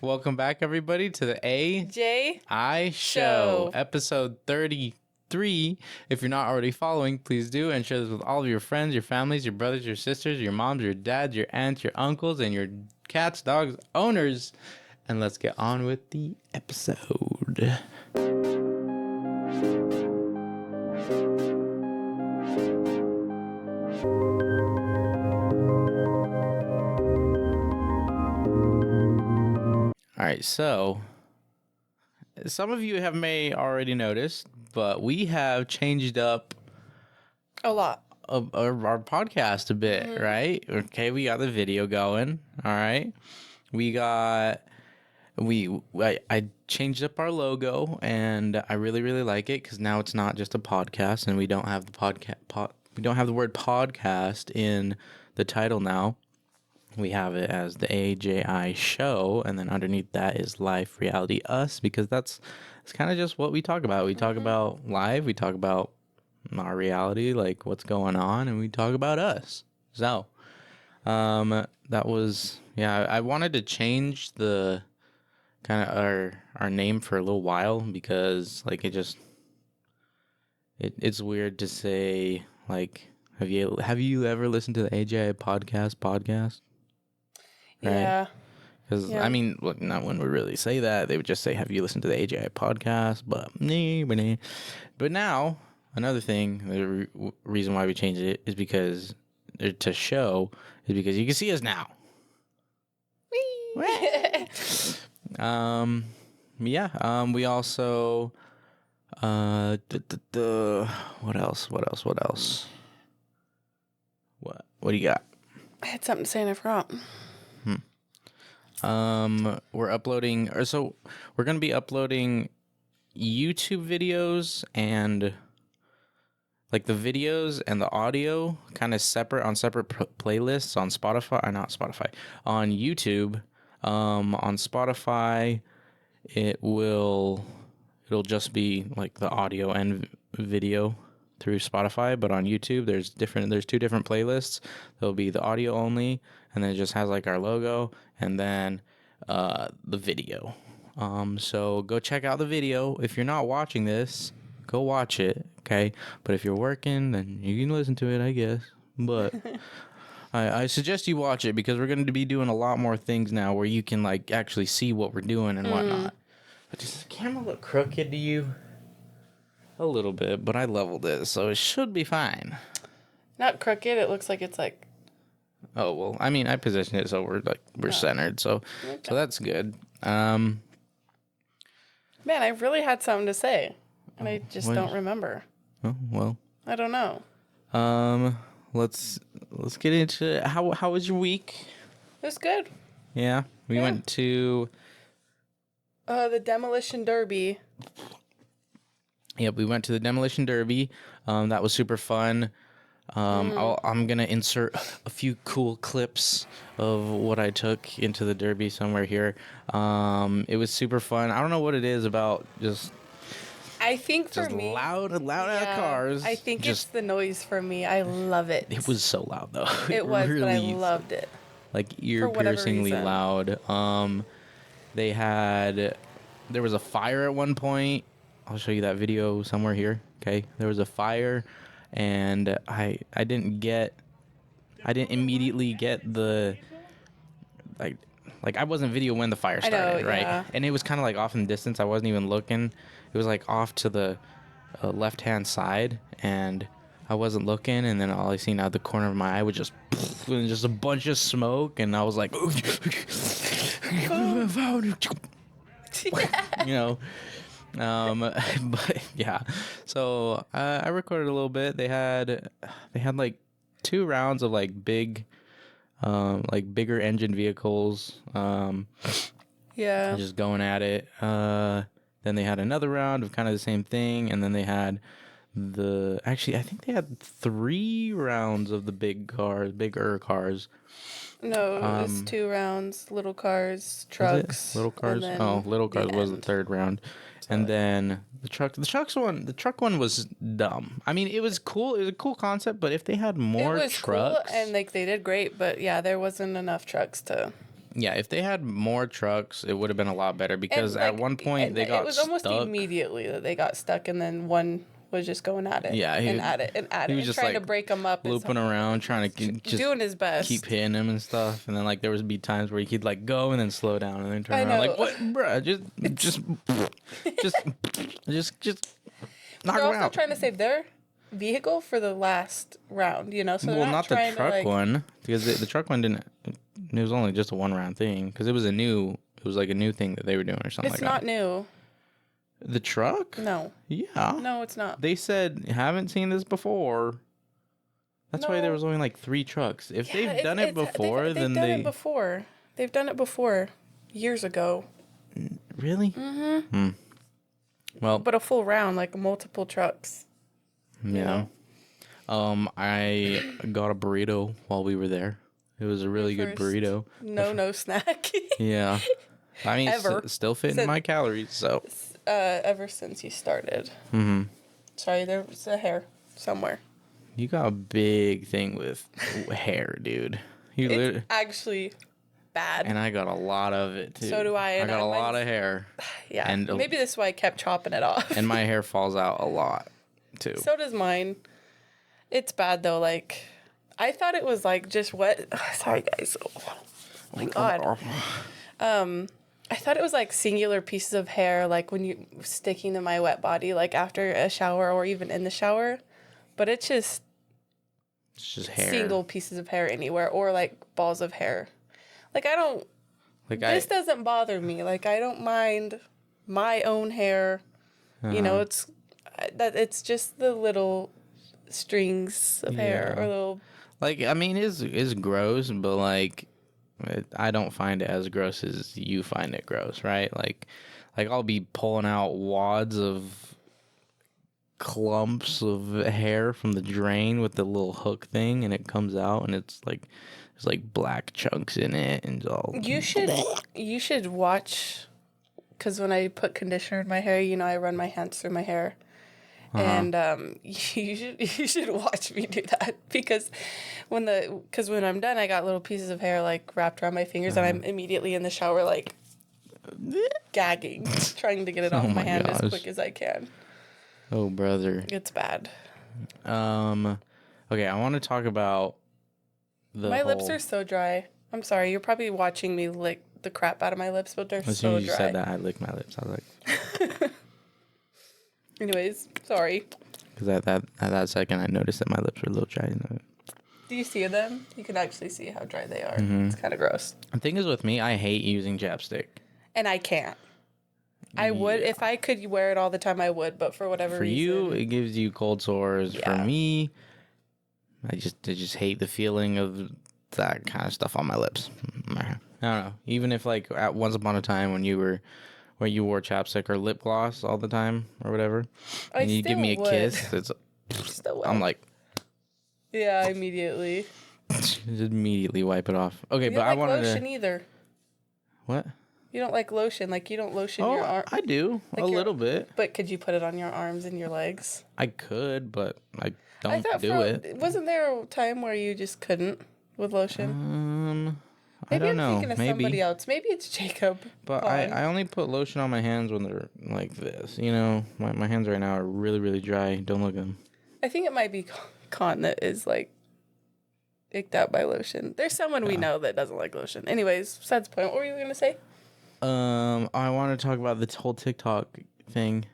Welcome back, everybody, to the A.J.I Show, episode 33. If you're not already following, please do, and share this with all of your friends, your families, your brothers, your sisters, your moms, your dads, your aunts, your uncles, and your cats, dogs, owners. And let's get on with the episode. All right, so some of you may already noticed, but we have changed up a lot of our podcast a bit, right? Okay, we got the video going. All right, I changed up our logo, and I really like it because now it's not just a podcast, and we don't have the word podcast in the title now. We have it as the A.J.I Show, and then underneath that is Life, Reality, Us, because it's kind of just what we talk about. We talk about life, we talk about our reality, like what's going on, and we talk about us. So, that was, I wanted to change the kind of our name for a little while because, like, it's weird to say, like, have you ever listened to the A.J.I podcast? Right? Yeah. Because, I mean, look, not when we really say that. They would just say, have you listened to the A.J.I podcast? But now, another thing, the reason why we changed it is because, you can see us now. We also, what else? What do you got? I had something to say and I forgot. We're going to be uploading YouTube videos and like the videos and the audio kind of separate playlists on on YouTube. On Spotify, it'll just be like the audio and video through Spotify, but on YouTube there's two different playlists. There'll be the audio only, and then it just has like our logo, and then the video. So go check out the video. If you're not watching this, go watch it, okay? But if you're working, then you can listen to it, I guess. But I suggest you watch it because we're going to be doing a lot more things now where you can like actually see what we're doing and whatnot. But does the camera look crooked to you? A little bit, but I leveled it, so it should be fine. Not crooked. It looks like it's like. Oh well, I mean, I positioned it so we're centered, so that's good. Man, I really had something to say, and I just don't remember. Oh well. I don't know. Let's get into it. How was your week? It was good. Yeah, we went to the Demolition Derby. Yep, we went to the Demolition Derby. That was super fun. I'm going to insert a few cool clips of what I took into the Derby somewhere here. It was super fun. I don't know what it is about just... I think for me... loud cars. I think it's the noise for me. I love it. It was so loud, though. It was, really, but I loved it. Like, ear-piercingly loud. There was a fire at one point. I'll show you that video somewhere here. Okay, there was a fire, and I didn't immediately get the like I wasn't video when the fire started, right? Yeah. And it was kind of like off in the distance. I wasn't even looking. It was like off to the left-hand side, and I wasn't looking. And then all I seen out of the corner of my eye was just a bunch of smoke, and I was like, you know. But yeah, so I recorded a little bit. They had like 2 rounds of like bigger engine vehicles, just going at it. Then they had another round of kind of the same thing, and then they had I think they had 3 rounds of the bigger cars. No, it was 2 rounds. Little cars, trucks. Little cars. Little cars was the 3rd round. And then the truck one was dumb. I mean, it was cool. It was a cool concept, but if they had more trucks, cool, and like they did great, but yeah, there wasn't enough trucks to Yeah, if they had more trucks, it would have been a lot better because And at like, one point they got it was almost stuck. immediately that they got stuck, and then one was just going at it. Yeah, and at it and at he it, was and just trying to like break them up, looping around, trying to just doing his best. keep hitting him and stuff. And then like there would be times where he'd like go and then slow down and then turn I around know. like, what, bruh? Just knock They're him also out. trying to save their vehicle for the last round, you know. So Well, not the trying truck to, like, one because the truck one didn't. It was only just a 1 round thing because it was a new. It was like a new thing that they were doing or something It's like not that. new. The truck? No. Yeah. No, it's not. They said haven't seen this before. That's why there was only like 3 trucks. If they've done it before, they've then done it before. They've done it before, years ago. Really? Mm-hmm. Well, But a full round, like multiple trucks. yeah. I got a burrito while we were there. It was a really good burrito. No snack. Yeah. I mean, Ever. still fitting my calories, so. Ever since you started. Mm-hmm. Sorry, there was a hair somewhere. You got a big thing with hair, dude. It's actually bad. And I got a lot of it, too. So do I. I got a lot of hair. Yeah. And maybe that's why I kept chopping it off. And my hair falls out a lot, too. So does mine. It's bad, though. Like, I thought it was, like, just wet. Sorry, guys. Oh my God. I thought it was, like, singular pieces of hair, like, when you sticking to my wet body, like, after a shower or even in the shower. But it's just hair. Single pieces of hair anywhere or, like, balls of hair. Like, I don't... Like this doesn't bother me. Like, I don't mind my own hair. You know, it's just the little strings of hair or little... Like, I mean, it's gross, but, like... I don't find it as gross as you find it gross, right? Like I'll be pulling out wads of clumps of hair from the drain with the little hook thing, and it comes out, and it's like there's like black chunks in it, and all. You should watch, because when I put conditioner in my hair, you know, I run my hands through my hair. And you should watch me do that because when I'm done, I got little pieces of hair like wrapped around my fingers, and I'm immediately in the shower like gagging, trying to get it off my hand as quick as I can. Oh, brother, it's bad. Okay, I want to talk about my lips are so dry. I'm sorry, you're probably watching me lick the crap out of my lips, but they're so dry. As soon as you said that, I licked my lips. I was like. Anyways, sorry. Because at that second, I noticed that my lips were a little dry. Do you see them? You can actually see how dry they are. Mm-hmm. It's kind of gross. The thing is with me, I hate using chapstick. And I can't. I would. If I could wear it all the time, I would. But for whatever reason. For you, it gives you cold sores. Yeah. For me, I just hate the feeling of that kind of stuff on my lips. I don't know. Even if, like, at once upon a time when you wore chapstick or lip gloss all the time or whatever, and you give me a kiss, it's I'm like, yeah, immediately. Just immediately wipe it off. Okay, but I wanted to. You don't like lotion either. What? You don't like lotion, like you don't lotion your arm. I do a little bit. But could you put it on your arms and your legs? I could, but I don't do it. Wasn't there a time where you just couldn't with lotion? I don't know. Thinking of somebody else. Maybe it's Jacob. But I only put lotion on my hands when they're like this. You know, my hands right now are really, really dry. Don't look at them. I think it might be Con that is like icked out by lotion. There's someone we know that doesn't like lotion. Anyways, besides the point, what were you going to say? I want to talk about the whole TikTok thing.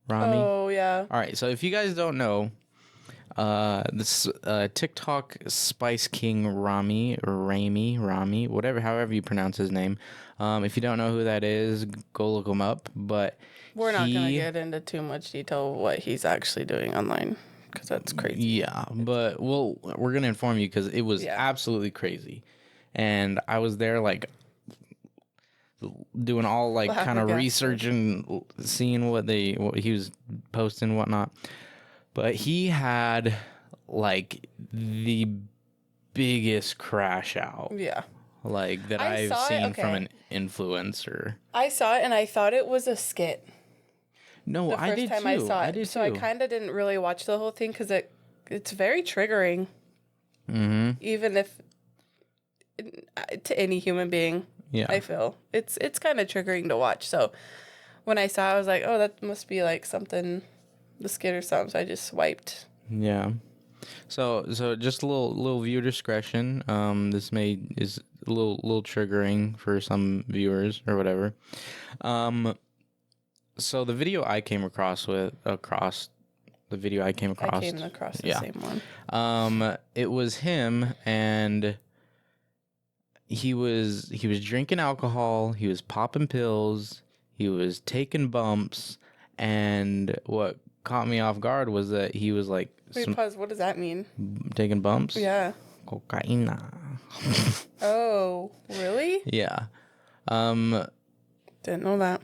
Rami. Oh, yeah. All right. So if you guys don't know, this TikTok Spice King Rami, whatever, however you pronounce his name. If you don't know who that is, go look him up. But we're not going to get into too much detail of what he's actually doing online because that's crazy. Yeah, but we're going to inform you because it was absolutely crazy. And I was there like doing all like kind of research and seeing what he was posting and whatnot. But he had, like, the biggest crash out. Yeah. Like, that I've seen from an influencer. I saw it, and I thought it was a skit. No, I did, too. The first time I saw it. So I kind of didn't really watch the whole thing, because it's very triggering. Mm-hmm. Even if to any human being. Yeah. I feel it's kind of triggering to watch. So when I saw, it, I was like, oh, that must be like something, the skit or something. So I just swiped. Yeah. So just a little viewer discretion. This is a little triggering for some viewers or whatever. So the video I came across the video I came I across. came across the Yeah. same one. It was him, and he was drinking alcohol, he was popping pills, he was taking bumps, and what caught me off guard was that he was like Wait, pause. What does that mean? taking bumps. Yeah. Cocaína. Oh, really? Yeah. Didn't know that.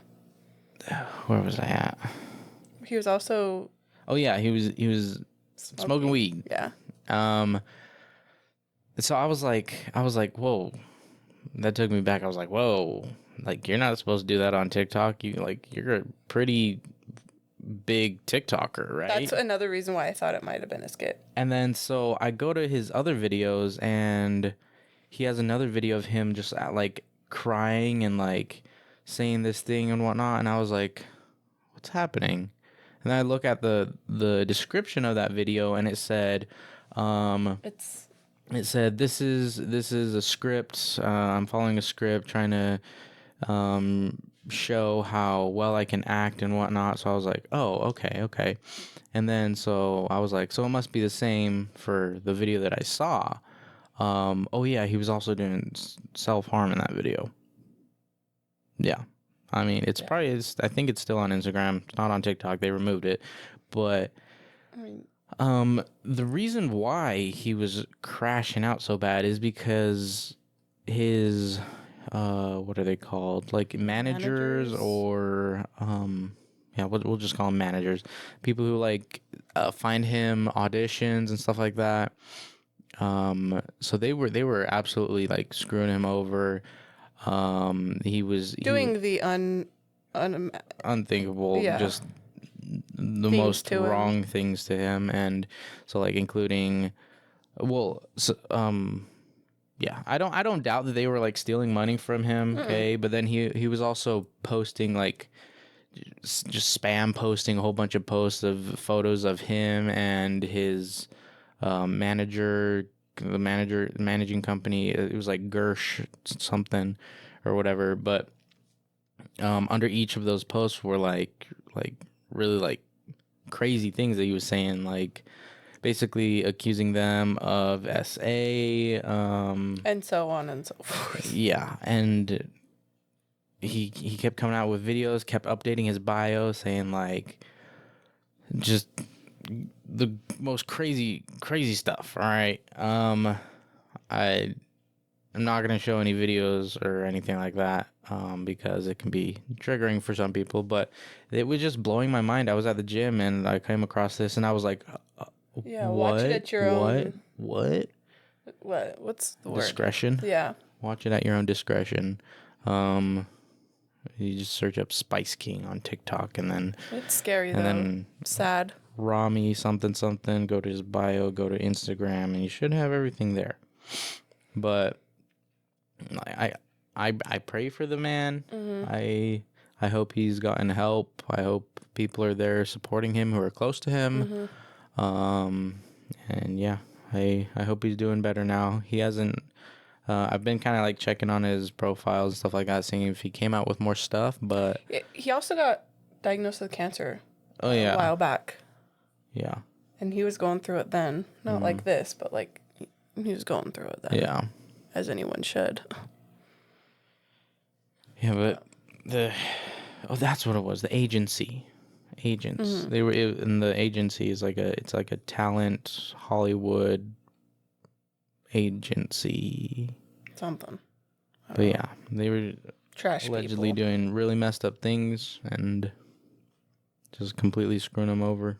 Where was I at? He was also Oh yeah, he was smoking weed. Yeah. So I was like, whoa. That took me back. I was like, whoa. Like, you're not supposed to do that on TikTok. You're a pretty big TikToker, right? That's another reason why I thought it might have been a skit. And then so I go to his other videos, and he has another video of him just like crying and like saying this thing and whatnot. And I was like, what's happening? And then I look at the description of that video, and it said, this is a script. I'm following a script, trying to show how well I can act and whatnot. So I was like, oh, okay. And then so I was like, so it must be the same for the video that I saw. Oh yeah, he was also doing self-harm in that video. Yeah. I mean, it's probably, I think it's still on Instagram. It's not on TikTok. They removed it. But the reason why he was crashing out so bad is because his what are they called? Like managers or yeah, we'll just call them managers. People who like find him auditions and stuff like that. So they were absolutely like screwing him over. He was doing the unthinkable, just the things most to wrong him. things to him, and so like including, yeah, I don't doubt that they were like stealing money from him, okay, but then he was also posting like just spam posting a whole bunch of posts of photos of him and his manager, the managing company. It was like Gersh something or whatever, but under each of those posts were like really like crazy things that he was saying, like basically accusing them of SA, and so on and so forth. yeah, and he kept coming out with videos, kept updating his bio, saying like just the most crazy stuff. All right, I'm not gonna show any videos or anything like that because it can be triggering for some people. But it was just blowing my mind. I was at the gym and I came across this, and I was like, Yeah, what? watch it at your own. What? What's the word? Discretion. Yeah. Watch it at your own discretion. You just search up Spice King on TikTok, and then It's scary though. and then Sad. Rami something. Go to his bio. Go to Instagram, and you should have everything there. But I pray for the man. I hope he's gotten help. I hope people are there supporting him who are close to him. And yeah, I hope he's doing better now. He hasn't. I've been kind of like checking on his profiles and stuff like that, seeing if he came out with more stuff. But He also got diagnosed with cancer. Oh yeah, a while back. Yeah. And he was going through it then, not like this, but like he was going through it then. Yeah. As anyone should. Yeah, but that's what it was. The agency, agents. They were in the agency is like it's like a talent Hollywood agency. Something. But yeah, they were trash allegedly people. doing really messed up things and just completely screwing them over.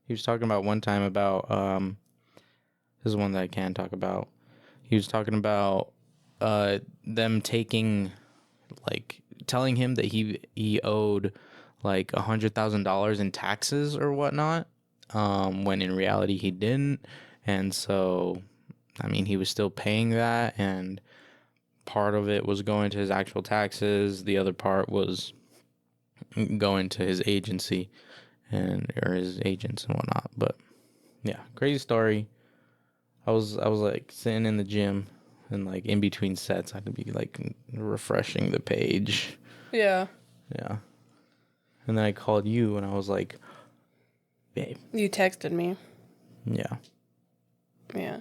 He was talking about one time about this is one that I can talk about. He was talking about them taking, like, telling him that he owed like $100,000 in taxes or whatnot, when in reality he didn't, and so I mean, he was still paying that, and part of it was going to his actual taxes. The other part was going to his agency or his agents and whatnot. But yeah, crazy story. I was like sitting in the gym, and like in between sets, I could be like refreshing the page. Yeah. Yeah. And then I called you, and I was like, babe. You texted me. Yeah. Yeah.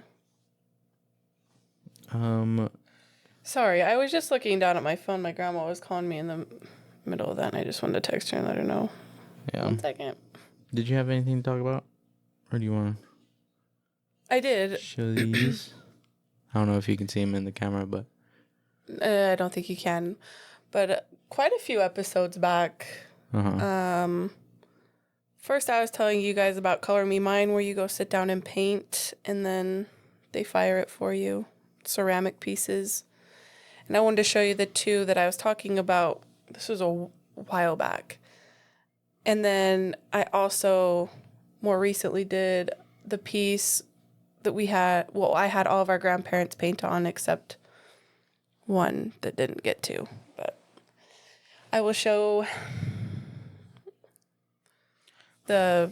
Sorry, I was just looking down at my phone. My grandma was calling me in the middle of that, and I just wanted to text her and let her know. Yeah. 1 second. Did you have anything to talk about? Or do you want I to did. show these? I don't know if you can see them in the camera, but... I don't think you can. But quite a few episodes back, first I was telling you guys about Color Me Mine, where you go sit down and paint, and then they fire it for you. Ceramic pieces. And I wanted to show you the two that I was talking about. This was a while back. And then I also more recently did the piece that we had, well, I had all of our grandparents paint on except one that didn't get to. But I will show the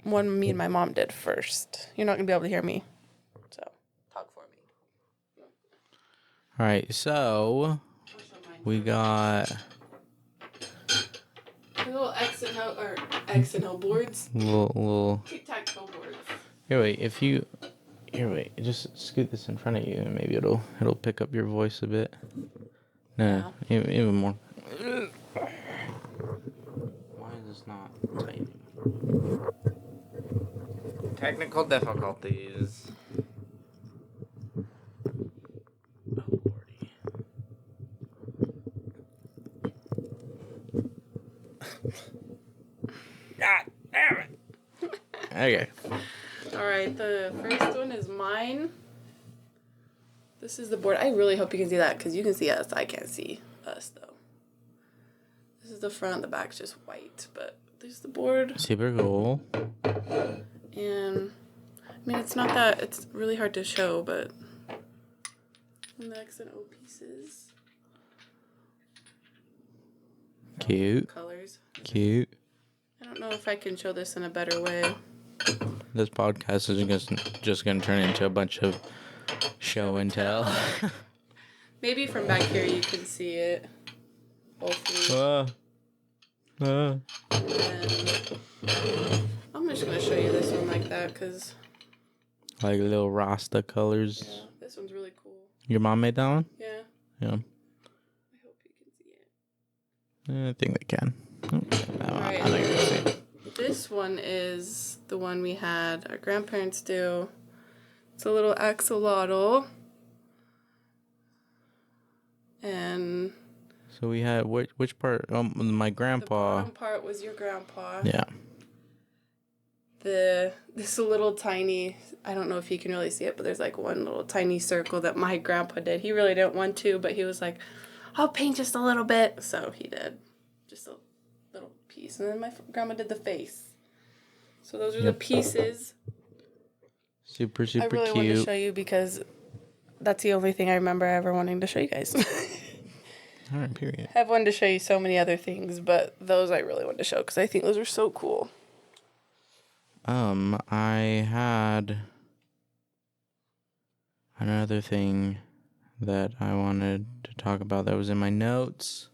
one me and my mom did first. You're not going to be able to hear me. So, talk for me. All right, so we got little X and O boards. little Tic-tac-toe boards. Here, wait. Just scoot this in front of you, and maybe it'll pick up your voice a bit. No, even more. Why is this not typing? Technical difficulties. Oh, lordy. God damn it. Okay. All right, the first one is mine. This is the board. I really hope you can see that because you can see us. I can't see us, though. This is the front. The back's just white, but there's the board. Super cool. And, I mean, it's not that, it's really hard to show, but the X and O pieces. Cute. Colors. Cute. I don't know if I can show this in a better way. This podcast is just going to turn into a bunch of show and tell. Maybe from back here you can see it. Hopefully. And I'm just going to show you this one like that because... Like little Rasta colors. Yeah, this one's really cool. Your mom made that one? Yeah. Yeah. I hope you can see it. I think they can. Right. I think they can see it. This one is the one we had our grandparents do. It's a little axolotl. And... So we had, which part? My grandpa. The bottom part was your grandpa. Yeah. This little tiny, I don't know if you can really see it, but there's like one little tiny circle that my grandpa did. He really didn't want to, but he was like, I'll paint just a little bit. So he did. Just a little piece. And then my grandma did the face. So those are the pieces. Super I really cute. wanted to show you because that's the only thing I remember ever wanting to show you guys. All right, period. I've wanted to show you so many other things, but those I really wanted to show because I think those are so cool. I had another thing that I wanted to talk about that was in my notes.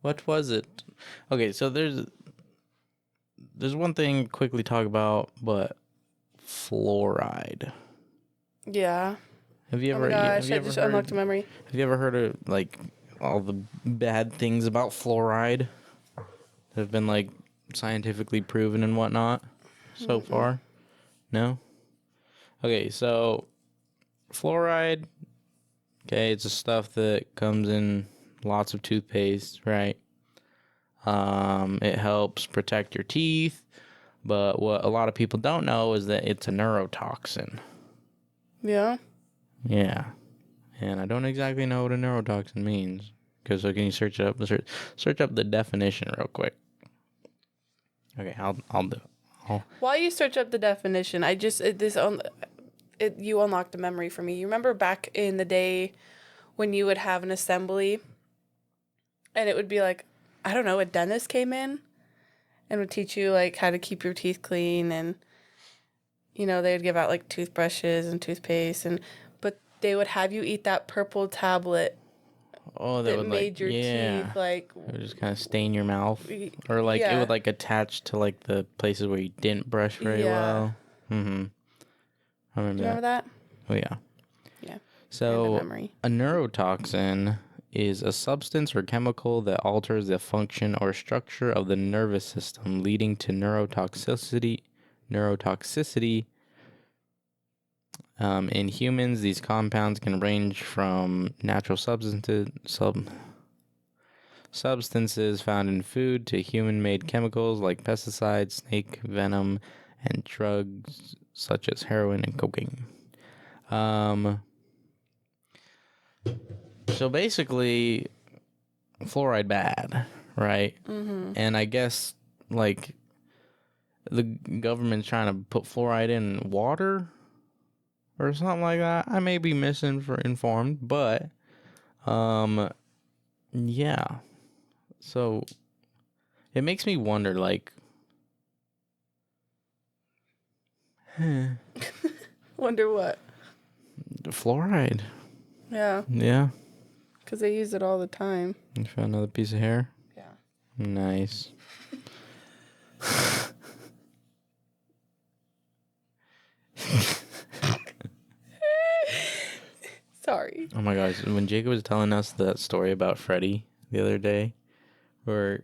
What was it? Okay, so there's one thing to quickly talk about, but fluoride. Yeah. Have you Oh ever? my gosh, have you I ever just heard, unlocked a memory. Have you ever heard of like all the bad things about fluoride that have been like scientifically proven and whatnot so far? No? Okay, so fluoride, okay, it's a stuff that comes in lots of toothpaste, right? It helps protect your teeth, but what a lot of people don't know is that it's a neurotoxin. Yeah. Yeah. And I don't exactly know what a neurotoxin means. Because can you search it up? Search up the definition real quick. Okay, I'll do it. While you search up the definition, you unlocked a memory for me. You remember back in the day when you would have an assembly and it would be like, I don't know, a dentist came in and would teach you like how to keep your teeth clean, and they'd give out like toothbrushes and toothpaste, but they would have you eat that purple tablet Oh, that would made your teeth like it would just kind of stain your mouth, or like it would like attach to like the places where you didn't brush very well. Mm-hmm. I remember Do you remember that? Oh yeah. Yeah. So a neurotoxin is a substance or chemical that alters the function or structure of the nervous system, leading to neurotoxicity. In humans, these compounds can range from natural substances found in food to human-made chemicals like pesticides, snake venom, and drugs such as heroin and cocaine. So basically, fluoride bad, right? Mm-hmm. And I guess like the government's trying to put fluoride in water or something like that. I may be misinformed, but yeah. So it makes me wonder, like, wonder what? The fluoride. Yeah. Yeah. Because they use it all the time. You found another piece of hair? Yeah. Nice. Sorry. Oh my gosh, when Jacob was telling us that story about Freddie the other day, where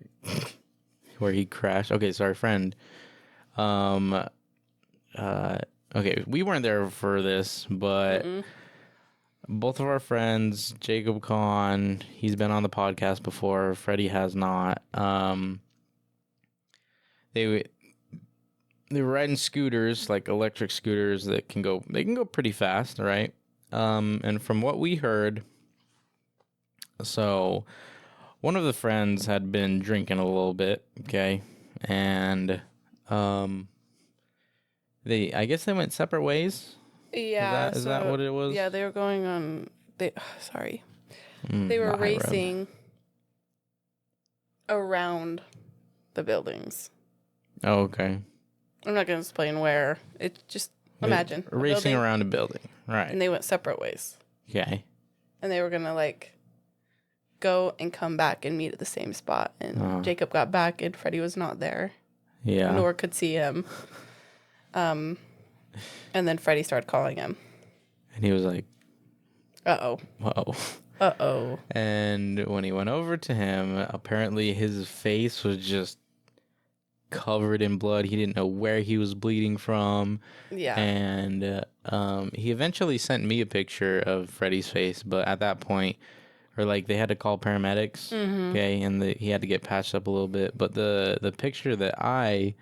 he crashed. Okay, so our friend, okay, we weren't there for this, but both of our friends, Jacob Kahn, he's been on the podcast before. Freddie has not. They were riding scooters, like electric scooters that can go pretty fast, right? And from what we heard, so one of the friends had been drinking a little bit, okay, and I guess they went separate ways. Yeah, is that what it was? Yeah, they were going on. They were racing around the buildings. Oh, okay. I'm not going to explain where. It's just imagine racing around a building, right? And they went separate ways. Okay. And they were going to like go and come back and meet at the same spot. And Jacob got back and Freddie was not there. Yeah. Nor could see him. And then Freddie started calling him. And he was like, uh-oh. Whoa. Uh-oh. And when he went over to him, apparently his face was just covered in blood. He didn't know where he was bleeding from. Yeah. And he eventually sent me a picture of Freddie's face, but at that point, or like they had to call paramedics, okay, and he had to get patched up a little bit. But the picture that I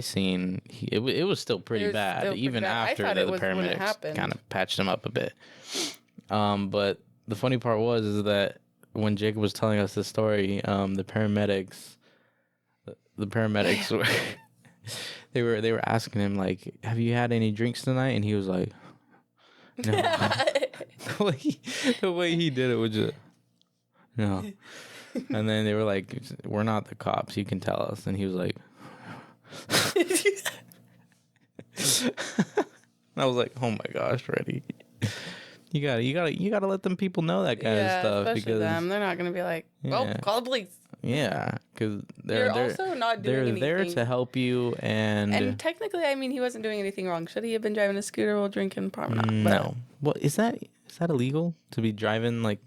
seen, it was still pretty bad, even after the paramedics kind of patched him up a bit. But the funny part is that when Jacob was telling us this story, the paramedics were they were asking him like, "Have you had any drinks tonight?" And he was like, "No." the way he did it was just no. And then they were like, "We're not the cops. You can tell us." And he was like, I was like, "Oh my gosh, Freddie, you gotta let them people know that kind of stuff, especially because them. They're not gonna be like, well, call the police." Yeah, because they're also not doing anything. They're there to help you, and technically, I mean, he wasn't doing anything wrong. Should he have been driving a scooter while drinking? Probably not. No. Well, is that illegal to be driving, like,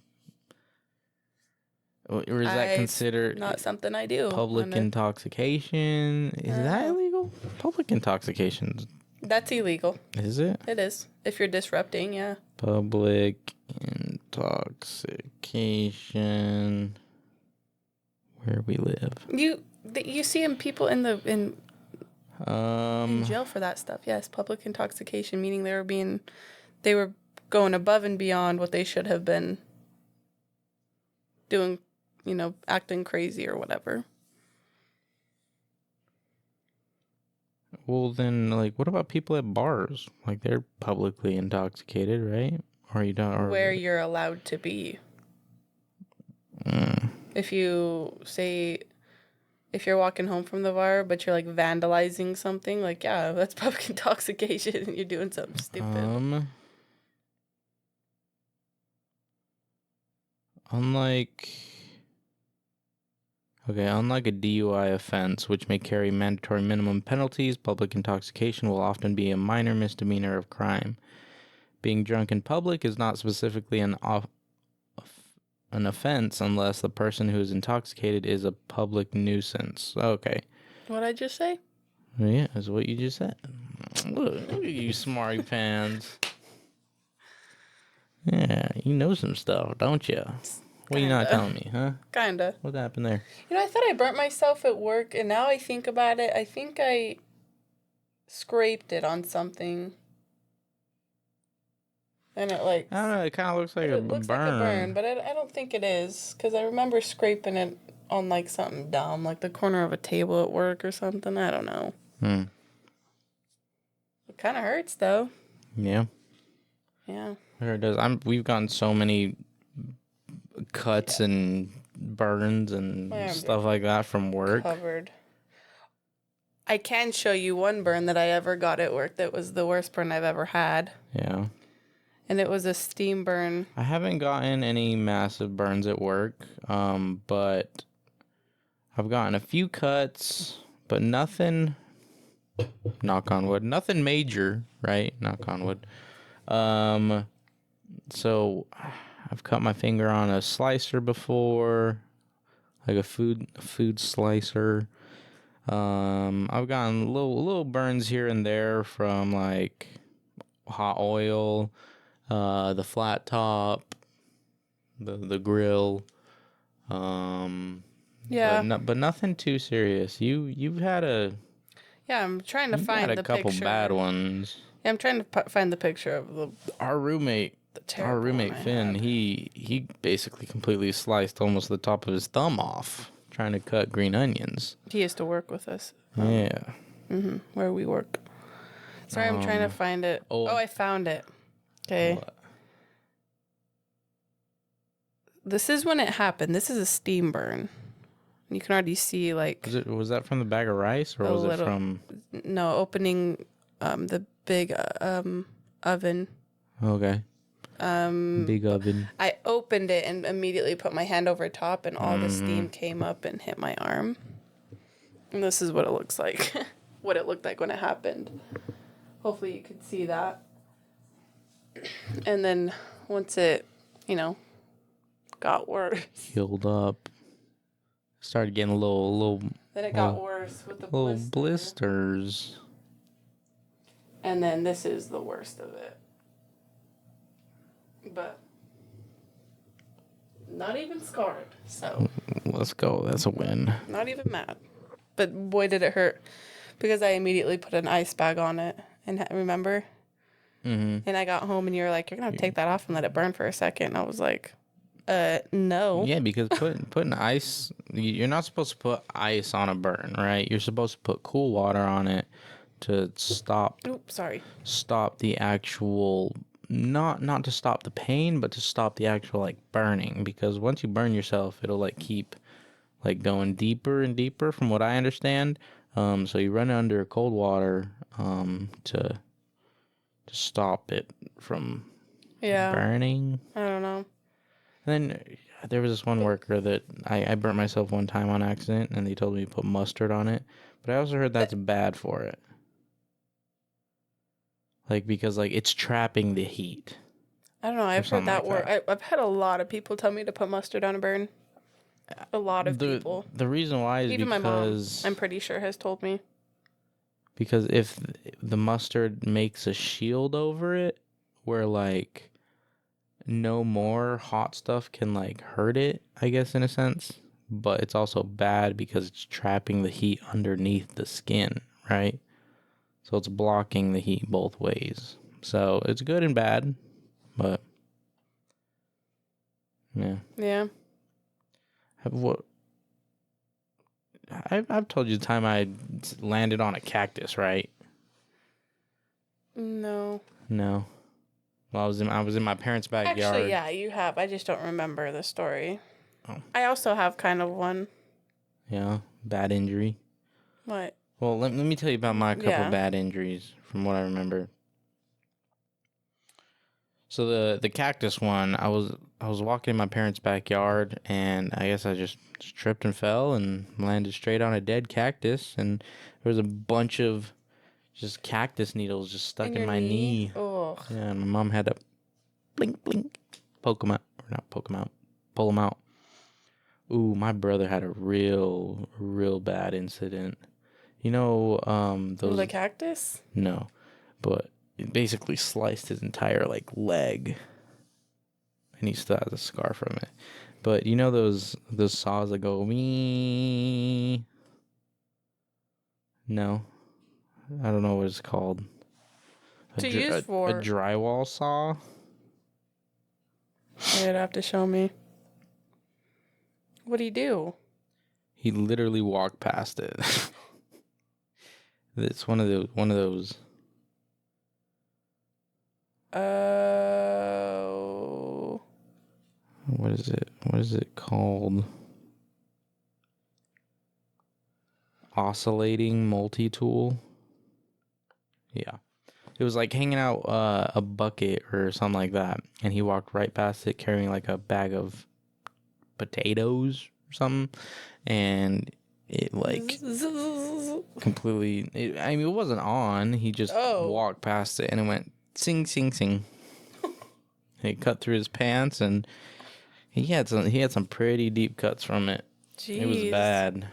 or is that considered not something I do? Public intoxication? Is that illegal? Public intoxication. That's illegal. Is it? It is. If you're disrupting, yeah. Public intoxication. Where we live. You see people in jail for that stuff. Yes, public intoxication, meaning they were going above and beyond what they should have been doing, acting crazy or whatever. Well, then, like, what about people at bars? Like, they're publicly intoxicated, right? Or you don't? Or Where you're allowed to be. If you say, if you're walking home from the bar, but you're like vandalizing something, like, yeah, that's public intoxication and you're doing something stupid. Unlike a DUI offense, which may carry mandatory minimum penalties, public intoxication will often be a minor misdemeanor of crime. Being drunk in public is not specifically an offense unless the person who is intoxicated is a public nuisance. Okay. What'd I just say? Yeah, that's what you just said. Look at you smarty pants. Yeah, you know some stuff, don't you? What are you not telling me, huh? Kinda. What happened there? You know, I thought I burnt myself at work, and now I think about it, I think I scraped it on something. And it like... I don't know, it kind of looks like a It looks burn. like a burn, but I don't think it is. Because I remember scraping it on like something dumb, like the corner of a table at work or something. I don't know. It kind of hurts, though. Yeah. Yeah. Sure it does. We've gotten so many cuts and burns and stuff like that from work. Covered. I can show you one burn that I ever got at work that was the worst burn I've ever had. Yeah. And it was a steam burn. I haven't gotten any massive burns at work, but I've gotten a few cuts, but nothing, knock on wood, nothing major, right? Knock on wood. So I've cut my finger on a slicer before, like a food slicer. I've gotten little burns here and there from like hot oil, the flat top, the grill. Yeah. But nothing too serious. You've had Yeah, I'm trying to find the picture. couple bad ones. Yeah, I'm trying to find the picture of Our roommate Finn, he basically completely sliced almost the top of his thumb off trying to cut green onions. He used to work with us. Yeah. Where we work. Sorry, I'm trying to find it. Oh, I found it. Okay. What? This is when it happened. This is a steam burn. You can already see like... Was that from the bag of rice or was it from... No, opening the big oven. Okay. Big oven. I opened it and immediately put my hand over top and all the steam came up and hit my arm. And this is what it looks like. What it looked like when it happened. Hopefully you could see that. And then once it, got worse. Healed up. Started getting a little. Then it got worse with the little blisters. And then this is the worst of it. But not even scarred. So let's go. That's a win. Not even mad. But boy, did it hurt. Because I immediately put an ice bag on it. And remember? And I got home and you were like, you're going to take that off and let it burn for a second. And I was like, no. Yeah, because putting ice, you're not supposed to put ice on a burn, right? You're supposed to put cool water on it to stop. Oops, sorry. Stop the actual, not to stop the pain, but to stop the actual like burning. Because once you burn yourself, it'll like keep like going deeper and deeper, from what I understand. So you run it under cold water, to stop it from burning. I don't know. And then there was this one worker that I burnt myself one time on accident, and they told me to put mustard on it. But I also heard that's bad for it. Like, because, like, it's trapping the heat. I don't know. I've heard that word. I've had a lot of people tell me to put mustard on a burn. A lot of people. The reason why is even because... my mom, I'm pretty sure, has told me. Because if the mustard makes a shield over it, where, like, no more hot stuff can, like, hurt it, I guess, in a sense. But it's also bad because it's trapping the heat underneath the skin, right? So it's blocking the heat both ways. So it's good and bad, but yeah. Yeah. I've told you the time I landed on a cactus, right? No. No. Well, I was in my parents' backyard. Actually, yeah, you have. I just don't remember the story. Oh. I also have kind of one. Yeah, bad injury. What? Well, let me tell you about my couple Yeah. bad injuries from what I remember. So the cactus one, I was walking in my parents' backyard, and I guess I just tripped and fell and landed straight on a dead cactus, and there was a bunch of just cactus needles just stuck in my knee. Oh. Yeah, and my mom had to blink blink poke them out, or not poke them out, pull them out. Ooh, my brother had a real bad incident. You know, those The cactus? no, but it basically sliced his entire like leg, and he still has a scar from it. But you know those saws that go me? No, I don't know what it's called. To use A for? drywall saw. You'd have to show me. What do you do? He literally walked past it. It's one of those. Oh. What is it? What is it called? Oscillating multi-tool. Yeah. It was like hanging out a bucket or something like that, and he walked right past it carrying like a bag of potatoes or something, and it like completely. I mean, it wasn't on. He just walked past it, and it went sing sing sing. It cut through his pants, and he had some pretty deep cuts from it. Jeez. It was bad.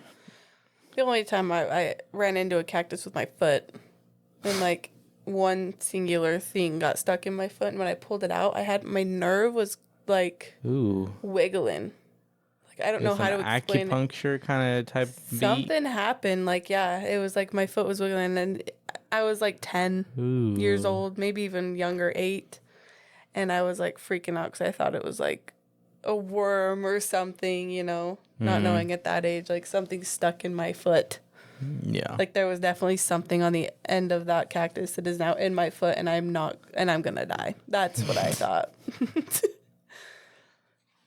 The only time I ran into a cactus with my foot, and like one singular thing got stuck in my foot, and when I pulled it out, my nerve was like wiggling. Like I don't know how to explain it. Acupuncture kind of type beat. Something happened. Like yeah, it was like my foot was wiggling, and I was like 10 years old, maybe even younger, 8, and I was like freaking out because I thought it was like a worm or something, you know, not knowing at that age, like something stuck in my foot. Yeah. Like there was definitely something on the end of that cactus that is now in my foot, and I'm gonna die. That's what I thought.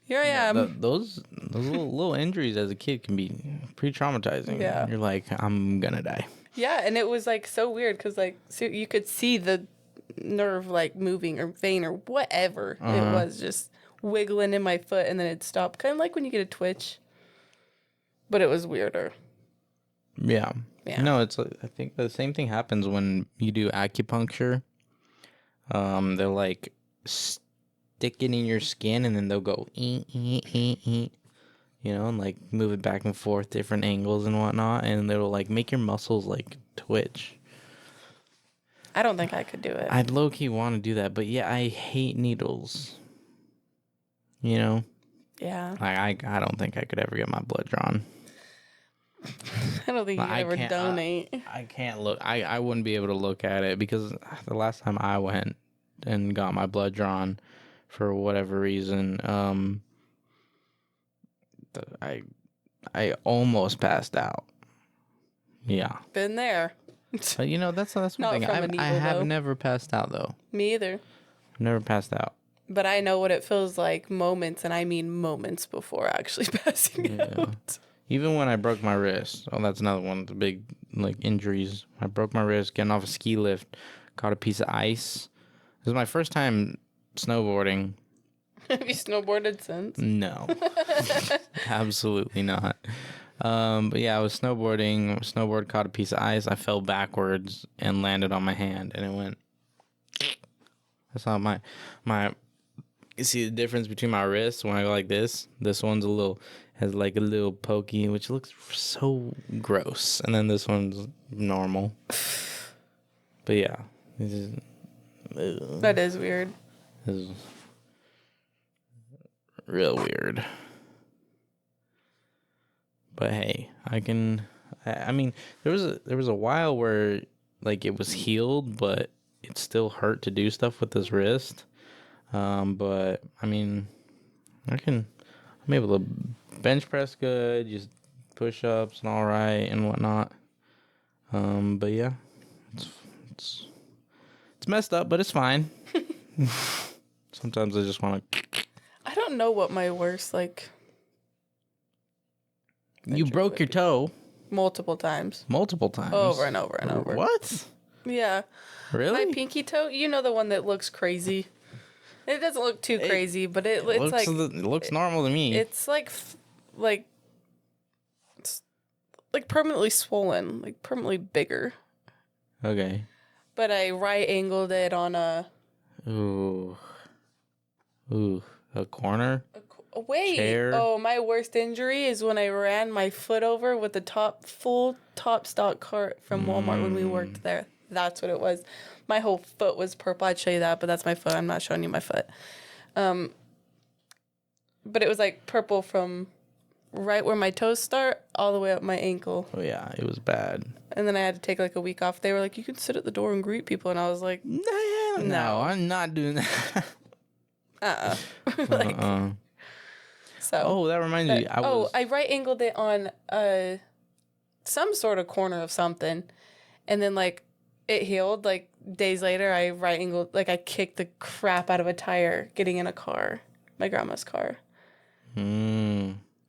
Here I am. Those little injuries as a kid can be pretty traumatizing. Yeah. You're like, I'm gonna die. Yeah, and it was like so weird because like so you could see the nerve like moving or vein or whatever it was just wiggling in my foot, and then it stopped, kind of like when you get a twitch, but it was weirder. Yeah. No, it's I think the same thing happens when you do acupuncture. They're like stick it in your skin, and then they'll go you know, and like move it back and forth, different angles and whatnot, and it'll like make your muscles like twitch. I don't think I could do it. I'd low key want to do that, but yeah, I hate needles. You know? Yeah. I don't think I could ever get my blood drawn. I don't think you could ever donate. I can't look. I wouldn't be able to look at it because the last time I went and got my blood drawn for whatever reason, I almost passed out. Yeah. Been there. But you know, that's one thing. I have never passed out though. Me either. Never passed out. But I know what it feels like moments, and I mean moments before actually passing out. Even when I broke my wrist, that's another one of the big like injuries. I broke my wrist getting off a ski lift, caught a piece of ice. This was my first time snowboarding. Have you snowboarded since? No, absolutely not. But yeah, I was snowboarding. Snowboard caught a piece of ice. I fell backwards and landed on my hand, and it went. That's how my. You see the difference between my wrists when I go like this? This one's has like a little pokey, which looks so gross. And then this one's normal. But yeah. That is weird. This is real weird. But hey, I mean, there was a while where like it was healed, but it still hurt to do stuff with this wrist. But I mean, I'm able to bench press good, just push ups and all right and whatnot. But yeah, it's It's messed up, but it's fine. Sometimes I just want to. I don't know what my worst, like... You broke your toe multiple times. multiple times. Over and over and over. What? Yeah. Really? My pinky toe, you know, the one that looks crazy. It doesn't look too crazy, but it's like... It looks normal to me. It's like permanently swollen, like permanently bigger. Okay. But I right angled it on a... Ooh. A corner? Wait. Chair. Oh, my worst injury is when I ran my foot over with the full top stock cart from Walmart when we worked there. That's what it was. My whole foot was purple. I'd show you that, but that's my foot. I'm not showing you my foot. But it was like purple from right where my toes start all the way up my ankle. Oh, yeah. It was bad. And then I had to take like a week off. They were like, you can sit at the door and greet people. And I was like, No, I'm not doing that. like, so. Oh, that reminds me. I right angled it on some sort of corner of something. And then like it healed. Like days later, I right angled, like I kicked the crap out of a tire getting in a car, my grandma's car.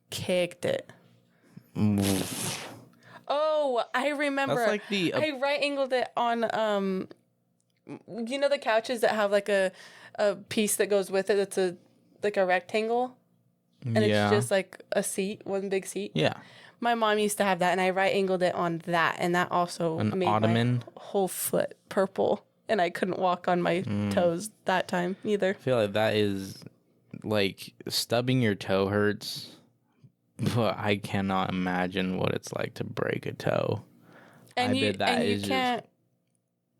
Kicked it. Oh, I remember. That's like I right angled it on you know the couches that have like a piece that goes with it that's like a rectangle? And it's just like a seat, one big seat. Yeah. My mom used to have that, and I right angled it on that, and that also made ottoman? my whole foot purple, and I couldn't walk on my toes that time either. I feel like that is like stubbing your toe hurts, but I cannot imagine what it's like to break a toe. And you can't.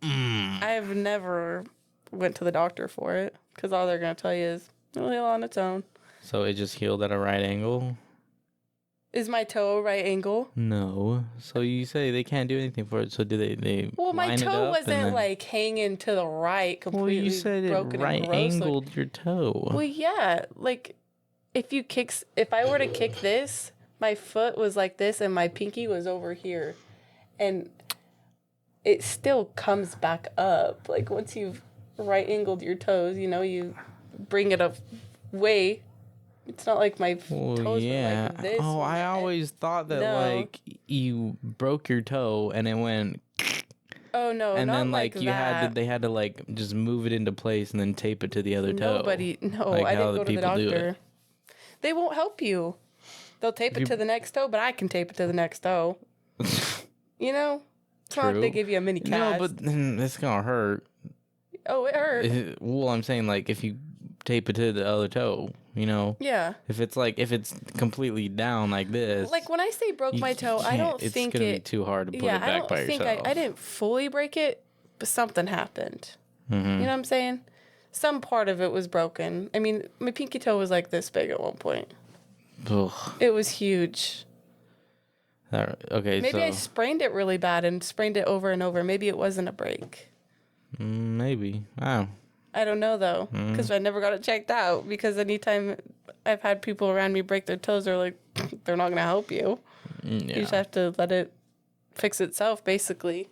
I've never went to the doctor for it because all they're gonna tell you is it'll heal on its own. So it just healed at a right angle? Is my toe a right angle? No. So you say they can't do anything for it. So do they Well, my line it toe up wasn't like hanging to the right completely. Well, you said broken it right and gross, angled your toe. Well, yeah. Like if I were to kick this, my foot was like this and my pinky was over here. And it still comes back up. Like once you've right angled your toes, you know, you bring it up way. It's not like my toes were like this. Oh, I always thought that like you broke your toe and it went. Oh no! And not then like they had to like just move it into place and then tape it to the other toe. I didn't go to the doctor. They won't help you. They'll tape it to the next toe, but I can tape it to the next toe. You know, it's not like they give you a mini cast. No, but it's gonna hurt. Oh, it hurt. Well, I'm saying like if you tape it to the other toe, you know. Yeah. If it's completely down like this. Like when I say broke my toe, I don't think it's gonna be too hard to put it back by yourself. I didn't fully break it, but something happened. Mm-hmm. You know what I'm saying? Some part of it was broken. I mean, my pinky toe was like this big at one point. Ugh. It was huge. Okay, maybe I sprained it really bad and sprained it over and over. Maybe it wasn't a break. Maybe. Oh. I don't know though, because I never got it checked out. Because anytime I've had people around me break their toes, they're like, they're not gonna help you. Yeah. You just have to let it fix itself, basically.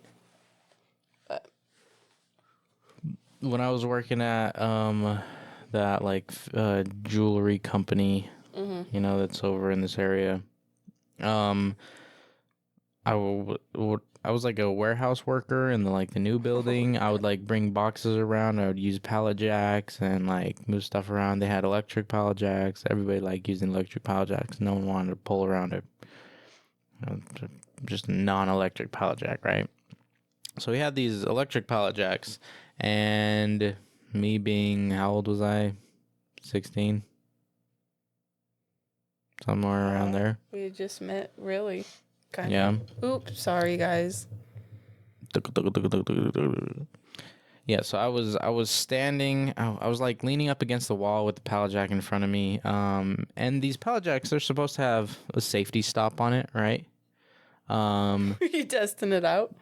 But when I was working at that like jewelry company, you know, that's over in this area, I was like a warehouse worker in the new building. I would like bring boxes around. I would use pallet jacks and like move stuff around. They had electric pallet jacks. Everybody liked using electric pallet jacks. No one wanted to pull around just a non-electric pallet jack, right? So we had these electric pallet jacks, and me being, how old was I? 16? Somewhere around there. We just met, really. Kind yeah. of. Oops, sorry guys. Yeah, so I was standing. I was like leaning up against the wall with the pallet jack in front of me. And these pallet jacks, they're supposed to have a safety stop on it, right? Were you testing it out?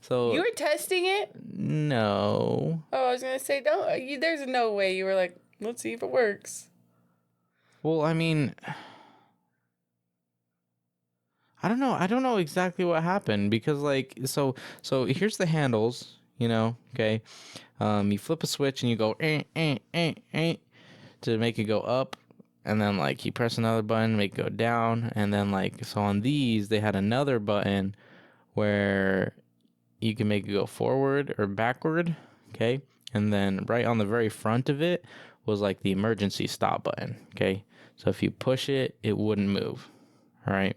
So you were testing it? No. Oh, I was gonna say no. There's no way you were like, let's see if it works. Well, I mean, I don't know exactly what happened because like so here's the handles, Okay. You flip a switch and you go to make it go up, and then like you press another button, make it go down, and then like so on these they had another button where you can make it go forward or backward, okay? And then right on the very front of it was like the emergency stop button, okay? So if you push it, it wouldn't move, all right?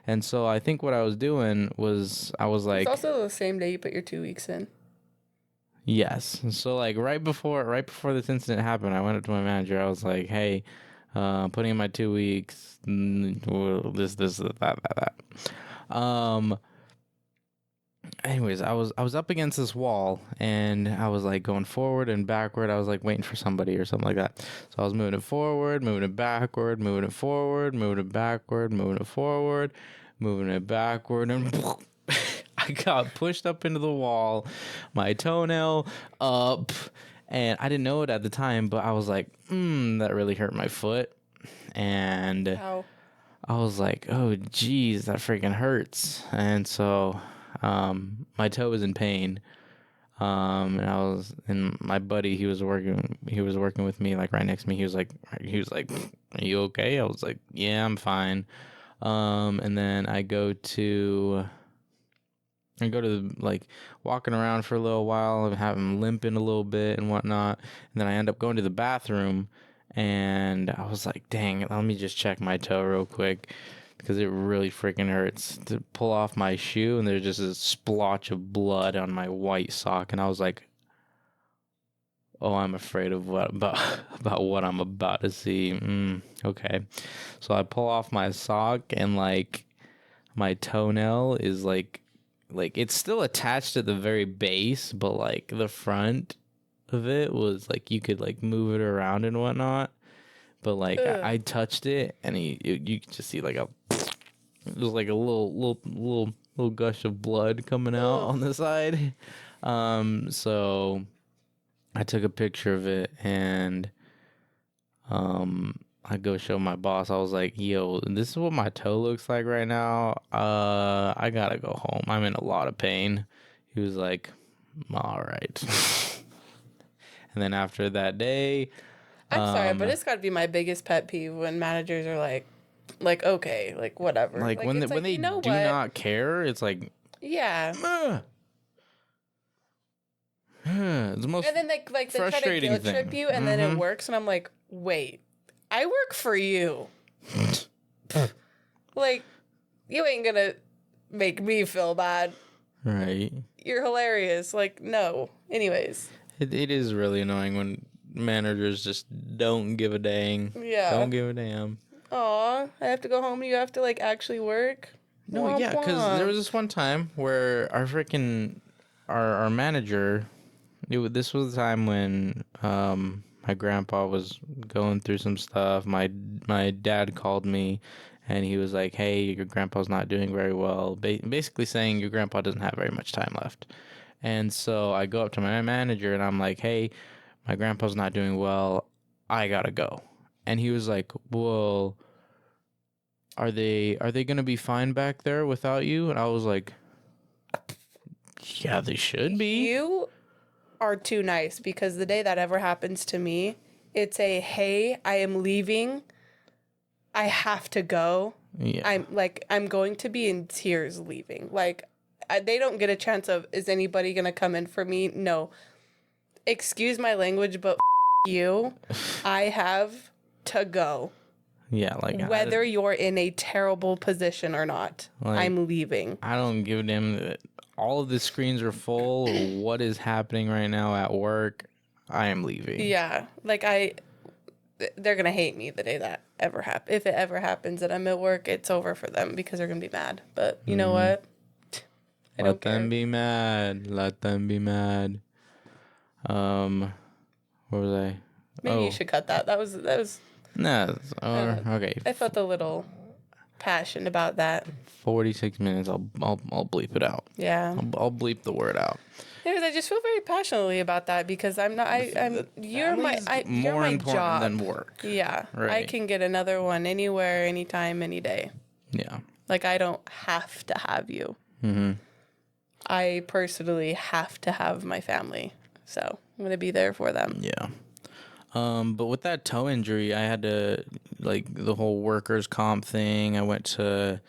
And so I think what I was doing was I was like, It's also the same day you put your 2 weeks in. yes. So like right before this incident happened, I went up to my manager. I was like, hey, putting in my 2 weeks, this, that. Anyways, I was up against this wall and I was like going forward and backward. I was like waiting for somebody or something like that. So I was moving it forward, moving it backward, moving it forward, moving it backward, moving it forward, moving it backward, and I got pushed up into the wall, my toenail up, and I didn't know it at the time, but I was like, that really hurt my foot. And Ow. I was like, oh, geez, that freaking hurts. And so my toe was in pain. And my buddy, he was working with me, like right next to me. He was like, are you okay? I was like, yeah, I'm fine. And then I go to like walking around for a little while and have him limping a little bit and whatnot. And then I end up going to the bathroom and I was like, dang, let me just check my toe real quick because it really freaking hurts to pull off my shoe. And there's just a splotch of blood on my white sock. And I was like, oh, I'm afraid of about what I'm about to see. Okay. So I pull off my sock and like my toenail is like it's still attached at the very base, but like the front of it was like you could like move it around and whatnot. But like I touched it and you could just see like it was like a little gush of blood coming out on the side. So I took a picture of it and I go show my boss. I was like, yo, this is what my toe looks like right now. I gotta go home. I'm in a lot of pain. He was like, all right. And then after that day, I'm sorry, but it's got to be my biggest pet peeve when managers are like okay, like whatever. like when it's when they you know do what? not care, it's like, Yeah. it's the most And then they try to frustrating guilt thing. trip you, and then it works, and I'm like, wait, I work for you. Like, you ain't gonna make me feel bad. Right. You're hilarious. Like, no. Anyways. It is really annoying when managers just don't give a dang. Yeah. Don't give a damn. Aw, I have to go home and you have to like actually work. No, Womp yeah, because there womp. was this one time where our manager, this was the time when my grandpa was going through some stuff. My dad called me and he was like, hey, your grandpa's not doing very well. Basically saying your grandpa doesn't have very much time left. And so I go up to my manager and I'm like, hey, my grandpa's not doing well. I gotta go. And he was like, well, are they going to be fine back there without you? And I was like, yeah, they should be. You are too nice, because the day that ever happens to me, it's a, hey, I am leaving. I have to go. Yeah. I'm going to be in tears leaving. Like, they don't get a chance of, is anybody going to come in for me? No. Excuse my language, but you, I have to go. Yeah, like Whether you're in a terrible position or not, like, I'm leaving. I don't give a damn that all of the screens are full or what is happening right now at work. I am leaving. Yeah, like they're gonna hate me the day that ever happens. If it ever happens that I'm at work, it's over for them because they're gonna be mad. But you know what? I Let don't care. them be mad. Let them be mad. Where was I? Maybe you should cut that. That was No. Okay. I felt a little passion about that. 46 minutes. I'll bleep it out. Yeah. I'll bleep the word out. Anyways, I just feel very passionately about that because you're my More important job. than work. Yeah. Right. I can get another one anywhere, anytime, any day. Yeah. Like, I don't have to have you. I personally have to have my family. So I'm going to be there for them. Yeah. But with that toe injury, I had to, like, the whole workers' comp thing. I went to,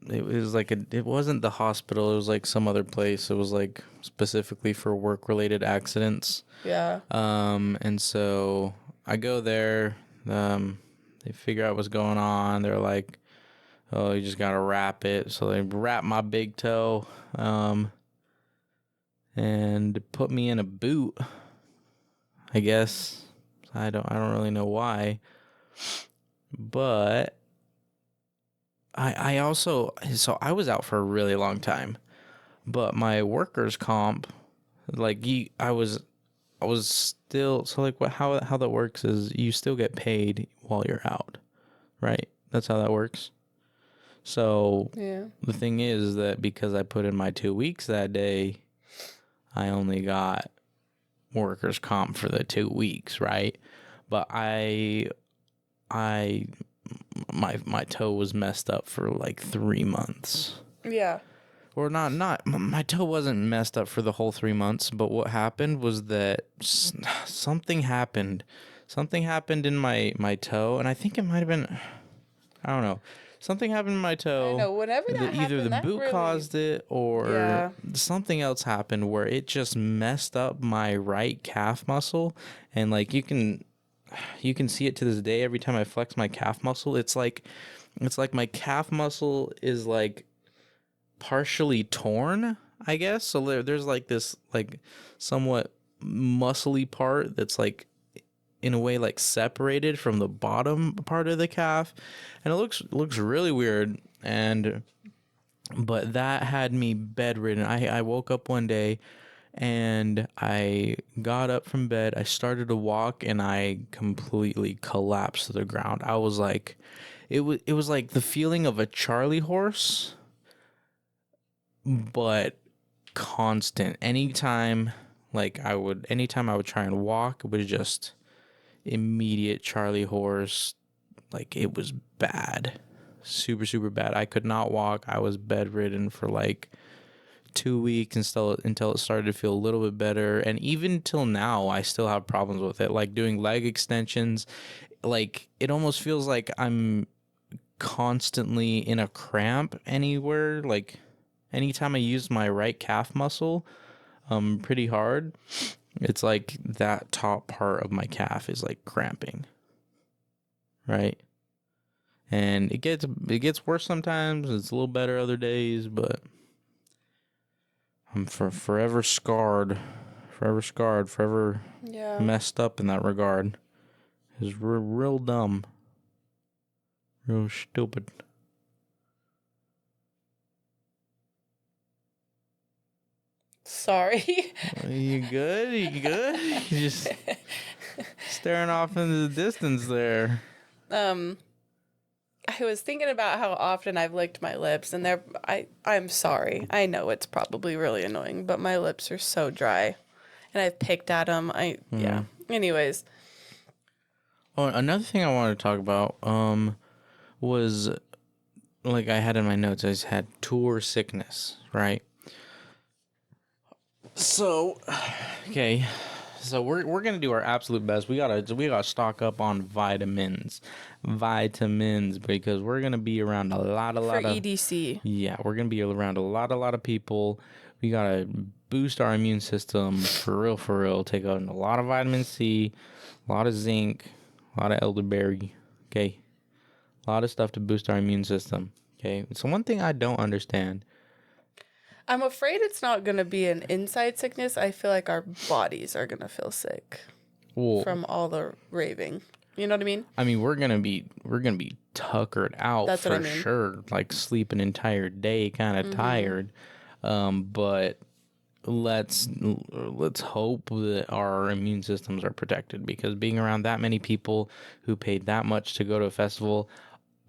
it was like it wasn't the hospital. It was like some other place. It was like specifically for work-related accidents. Yeah. And so I go there. They figure out what's going on. They're like, "Oh, you just gotta wrap it." So they wrap my big toe, and put me in a boot. I guess I don't really know why, but I also, so I was out for a really long time, but my workers comp, like I was still, so like what how that works is you still get paid while you're out, right? That's how that works. So Yeah. the thing is that because I put in my 2 weeks that day, I only got workers comp for the 2 weeks, right? But I my toe was messed up for like 3 months. Yeah. Or not my toe wasn't messed up for the whole 3 months, but what happened was that something happened. Something happened in my toe, and I think it might have been, I don't know. Something happened in my I toe. know. Whenever that Either the happened, that boot really. caused it or Yeah. something else happened where it just messed up my right calf muscle, and like you can see it to this day every time I flex my calf muscle. It's like my calf muscle is like partially torn, I guess. So there's like this like somewhat muscly part that's like in a way like separated from the bottom part of the calf, and it looks really weird. And but that had me bedridden. I woke up one day and I got up from bed. I started to walk and I completely collapsed to the ground. I was like, it was like the feeling of a Charlie horse, but constant. Anytime I would try and walk, it was just immediate Charlie horse. Like, it was bad. Super, super bad. I could not walk. I was bedridden for like 2 weeks until it started to feel a little bit better. And even till now, I still have problems with it. Like doing leg extensions, like it almost feels like I'm constantly in a cramp anywhere. Like anytime I use my right calf muscle, pretty hard, it's like that top part of my calf is like cramping, right? And it gets worse sometimes. It's a little better other days, but I'm forever scarred, forever Yeah. messed up in that regard. It's real dumb, real stupid. Sorry. You good? You good? You just staring off into the distance there. I was thinking about how often I've licked my lips, and I'm sorry. I know it's probably really annoying, but my lips are so dry, and I've picked at them. Yeah. Anyways. Oh, another thing I wanted to talk about was, like I had in my notes, I just had tour sickness, right? So, okay, so we're gonna do our absolute best. We gotta stock up on vitamins, because we're gonna be around a lot For of EDC. yeah, we're gonna be around a lot of people. We gotta boost our immune system for real. Take on a lot of vitamin C, a lot of zinc, a lot of elderberry. Okay, a lot of stuff to boost our immune system. Okay, so one thing I don't understand. I'm afraid it's not going to be an inside sickness. I feel like our bodies are going to feel sick Well, from all the raving. You know what I mean? I mean, we're gonna be tuckered out. That's for what I mean. sure. Like sleep an entire day, kind of tired. But let's hope that our immune systems are protected, because being around that many people who paid that much to go to a festival,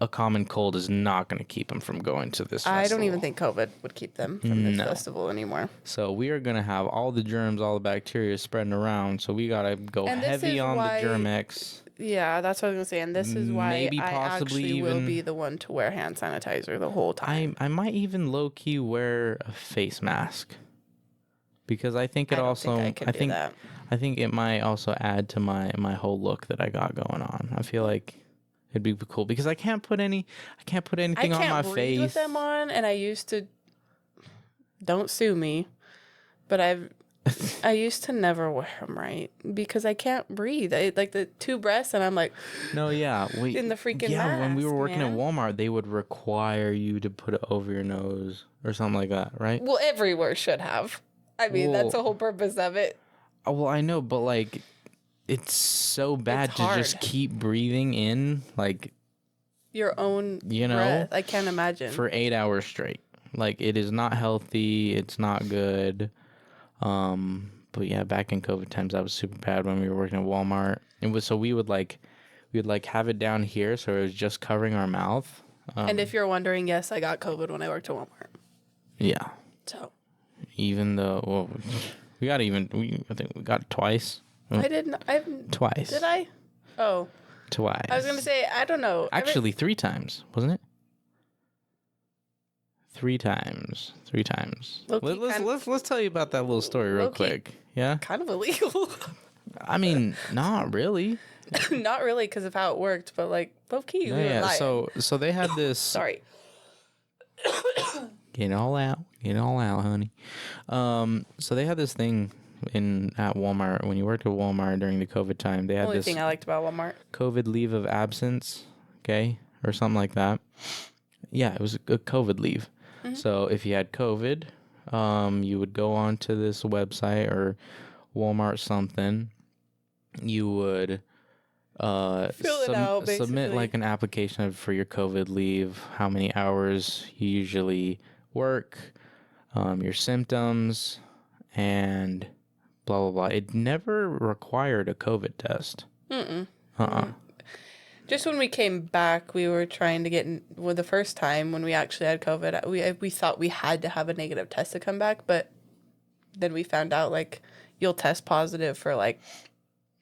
a common cold is not going to keep them from going to this festival. I don't even think COVID would keep them from this No. festival anymore. So we are going to have all the germs, all the bacteria spreading around. So we got to go And this heavy is on why- the Germ-X. Yeah, that's what I was going to say. And this is why Maybe I possibly actually will even- be the one to wear hand sanitizer the whole time. I might even low-key wear a face mask. Because I think it I don't also... think I could do that. I think it might also add to my whole look that I got going on. I feel like it'd be cool because I can't put anything on my breathe face. with them on, and I used to. Don't sue me, but I used to never wear them right because I can't breathe. Like the two breaths, and I'm like, No, yeah, in the freaking when we were mask, working man. at Walmart, they would require you to put it over your nose or something like that, right? well, everywhere should have. I mean, that's the Well- whole purpose of it. Oh, well, I know, but like, it's so bad It's to just hard. keep breathing in, like, Your own You know, breath. I can't imagine. for 8 hours straight. Like, it is not healthy. It's not good. But yeah, back in COVID times, that was super bad when we were working at Walmart. It was so we would have it down here, so it was just covering our mouth. And if you're wondering, yes, I got COVID when I worked at Walmart. Yeah, So even though I think we got it twice. I didn't. I Twice. did I? Oh, Twice. I was gonna say I don't know. Actually, 3 times, wasn't it? 3 times. 3 times. Low-key Let's tell you about that little story real Low-key. quick. Yeah. kind of illegal. I mean, not really. Not really because of how it worked, but like low key. No, we were yeah. lying. So they had this. Sorry. Get it all out, honey. So they had this thing at Walmart when you worked at Walmart during the COVID time. They had Only this thing I liked about Walmart. COVID leave of absence, okay, or something like that. Yeah, it was a COVID leave. Mm-hmm. So if you had COVID, you would go on to this website or Walmart something. You would Fill it out, submit basically. like an application for your COVID leave, how many hours you usually work, your symptoms, and blah blah blah. It never required a COVID test. Just when we came back, we were trying to get well, the first time when we actually had COVID. We thought we had to have a negative test to come back, but then we found out like you'll test positive for like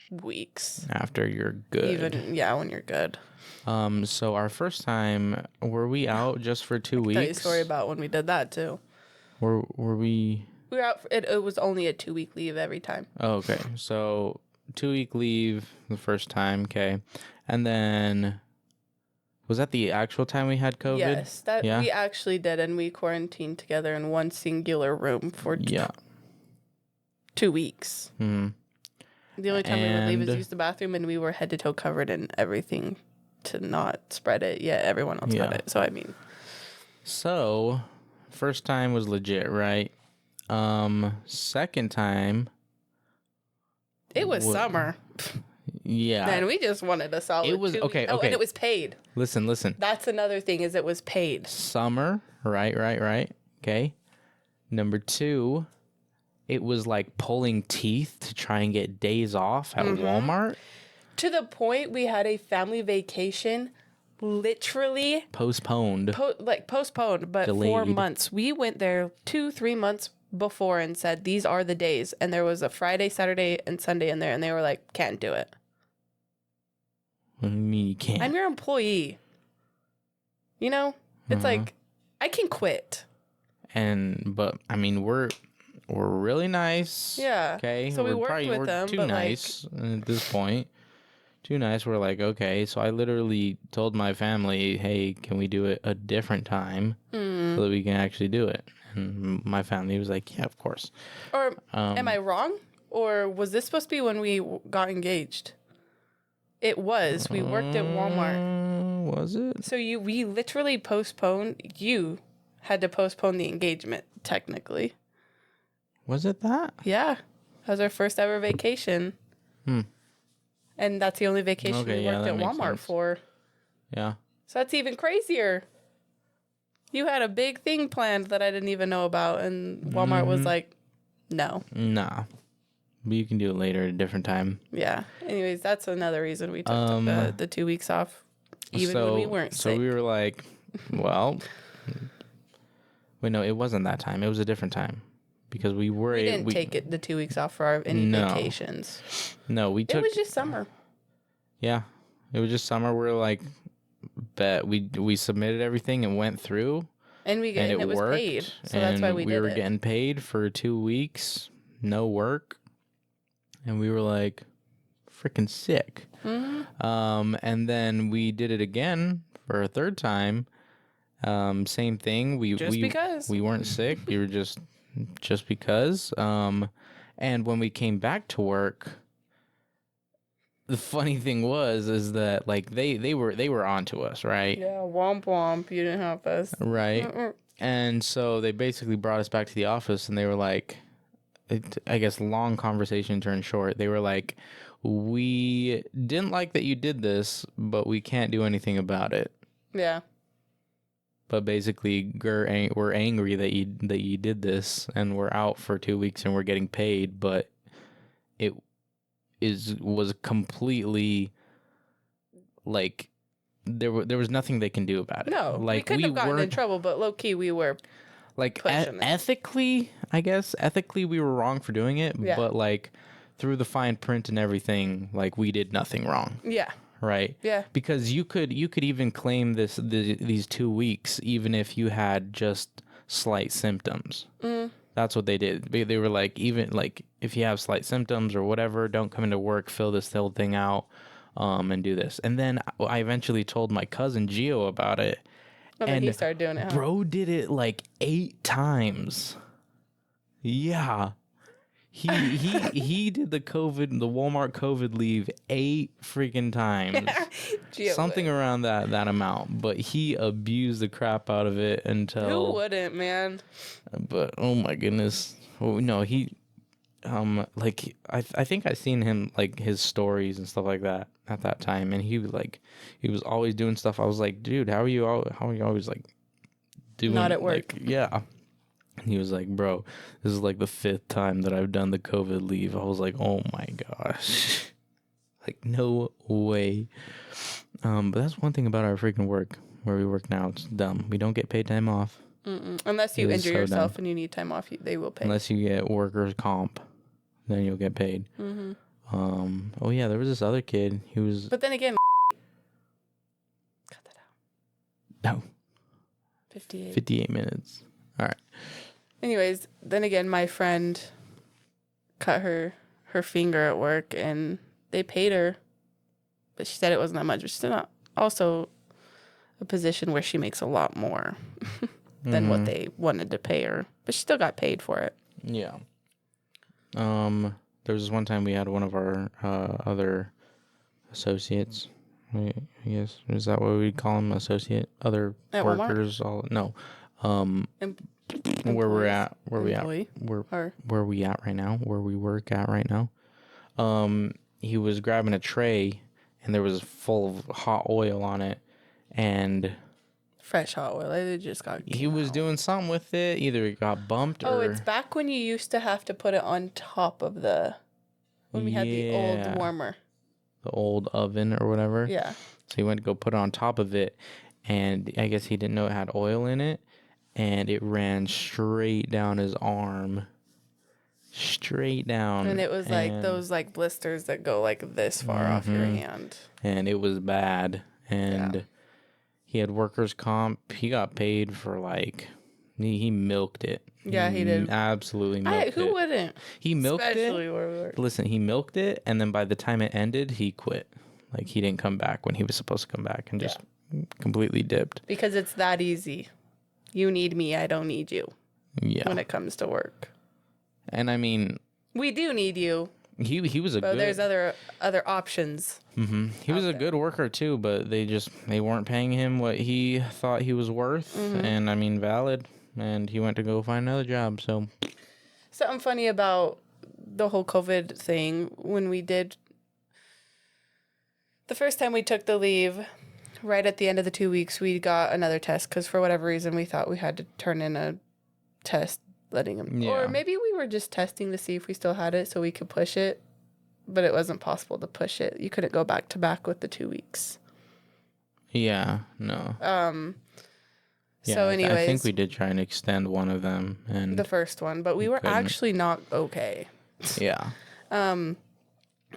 weeks. After you're good. Even when you're good. So our first time, were we out just for 2 weeks? Tell you a story about when we did that too. Were we? We were out. It was only a 2-week leave every time. Oh, okay. So 2-week leave the first time, okay, and then was that the actual time we had COVID? Yes, that Yeah? we actually did, and we quarantined together in one singular room for Yeah. 2 weeks. Hmm. The only time we would leave is And- use the bathroom, and we were head to toe covered in everything to not spread it. Yet everyone else got Yeah. it. So I mean, So first time was legit, right? Second time, it was Wha- summer, yeah. and we just wanted a solid. It was- 2 okay, weeks. Oh, okay. and it was paid. Listen. That's another thing is it was paid. Summer, right. Okay. Number 2, it was like pulling teeth to try and get days off at Walmart. To the point we had a family vacation, literally Postponed. postponed, but 4 Delayed. months. We went there 2-3 months before and said these are the days, and there was a Friday, Saturday, and Sunday in there, and they were like, can't do it. What do you mean you can't? I'm your employee. You know, it's like I can quit. But I mean, we're really nice. Yeah. Okay. So we we're worked with them, too but, like- nice at this point. Too nice. We're like, okay. So I literally told my family, hey, can we do it a different time so that we can actually do it? And my family was like, yeah, of course. Or am I wrong? Or was this supposed to be when we got engaged? It was. We worked at Walmart. Was it? So we literally postponed. You had to postpone the engagement, technically. Was it that? Yeah. That was our first ever vacation. And that's the only vacation Okay, we yeah, worked that at makes Walmart sense. for. Yeah. So that's even crazier. You had a big thing planned that I didn't even know about, and Walmart was like, no. Nah. But you can do it later at a different time. Yeah. Anyways, that's another reason we took the 2 weeks off. Even when we weren't So sick. we were like, well, wait, no, it wasn't that time. It was a different time because we didn't take it the 2 weeks off for any vacations. No, we took. It was just summer. Yeah, it was just summer. We're like, bet we submitted everything and went through, and it was worked, paid. So that's why we were getting paid for 2 weeks, no work, and we were like, freaking sick. And then we did it again for a third time. Same thing. Because we weren't sick. We were just because. And when we came back to work, the funny thing is that like they were onto us, right? Yeah, womp womp. You didn't help us, right? And so they basically brought us back to the office, and they were like, I guess long conversation turned short. They were like, we didn't like that you did this, but we can't do anything about it. Yeah. But basically, we're angry that you did this, and we're out for 2 weeks, and we're getting paid, but it was completely like there was nothing they can do about it. No, like we couldn't have gotten in trouble, but low key we were like ethically, I guess we were wrong for doing it, but like through the fine print and everything, like we did nothing wrong. Yeah. Right. Yeah. Because you could even claim these 2 weeks even if you had just slight symptoms. That's what they did. They were like, even like if you have slight symptoms or whatever, don't come into work, fill this whole thing out, and do this. And then I eventually told my cousin Gio about it. And then he started doing it. Bro did it like 8 times. Yeah. He did the Walmart COVID leave 8 freaking times. Something around that amount, but he abused the crap out of it until who wouldn't, man? But oh my goodness. Oh no, he like I think I seen him like his stories and stuff like that at that time, and he was always doing stuff. I was like, dude, how are you always like doing not at work? Like, yeah. And he was like, bro, this is like the 5th time that I've done the COVID leave. I was like, oh my gosh. Like, no way. But that's one thing about our freaking work, where we work now. It's dumb. We don't get paid time off. Unless you injure yourself and you need time off, they will pay. Unless you get workers' comp, then you'll get paid. Oh yeah, there was this other kid. He was... But then again... Cut that out. No. 58 minutes. All right. Anyways, then again, my friend cut her finger at work, and they paid her, but she said it wasn't that much. But she's not also a position where she makes a lot more than what they wanted to pay her, but she still got paid for it. Yeah. There was this one time we had one of our other associates. I guess is that what we call them? Associate, other at workers. Walmart? All no. Where we're at, where we at right now, where we work at right now. He was grabbing a tray, and there was full of hot oil on it, and fresh hot oil. It just got. He was doing something with it. Either it got bumped or. Oh, it's back when you used to have to put it on top of when we had the old warmer. The old oven or whatever. Yeah. So he went to go put it on top of it, and I guess he didn't know it had oil in it. And it ran straight down his arm. Straight down. And it was like those like blisters that go like this far off your hand. And it was bad. And he had workers' comp. He got paid for like, he milked it. Yeah, he did. Absolutely milked it. Who wouldn't? He milked Especially where we work. Listen, he milked it. And then by the time it ended, he quit. Like he didn't come back when he was supposed to come back and just completely dipped. Because it's that easy. You need me, I don't need you. Yeah. When it comes to work. And I mean, we do need you. He was a good. There's other options. He was a good worker too, but they weren't paying him what he thought he was worth, and I mean valid. And he went to go find another job. So something funny about the whole COVID thing, when we did the first time we took the leave. Right at the end of the 2 weeks, we got another test because for whatever reason we thought we had to turn in a test letting him. Yeah. Or maybe we were just testing to see if we still had it so we could push it, but it wasn't possible to push it. You couldn't go back to back with the 2 weeks. Yeah, no. So I think anyways, we did try and extend one of them, and the first one, but we were couldn't. actually not okay. Yeah.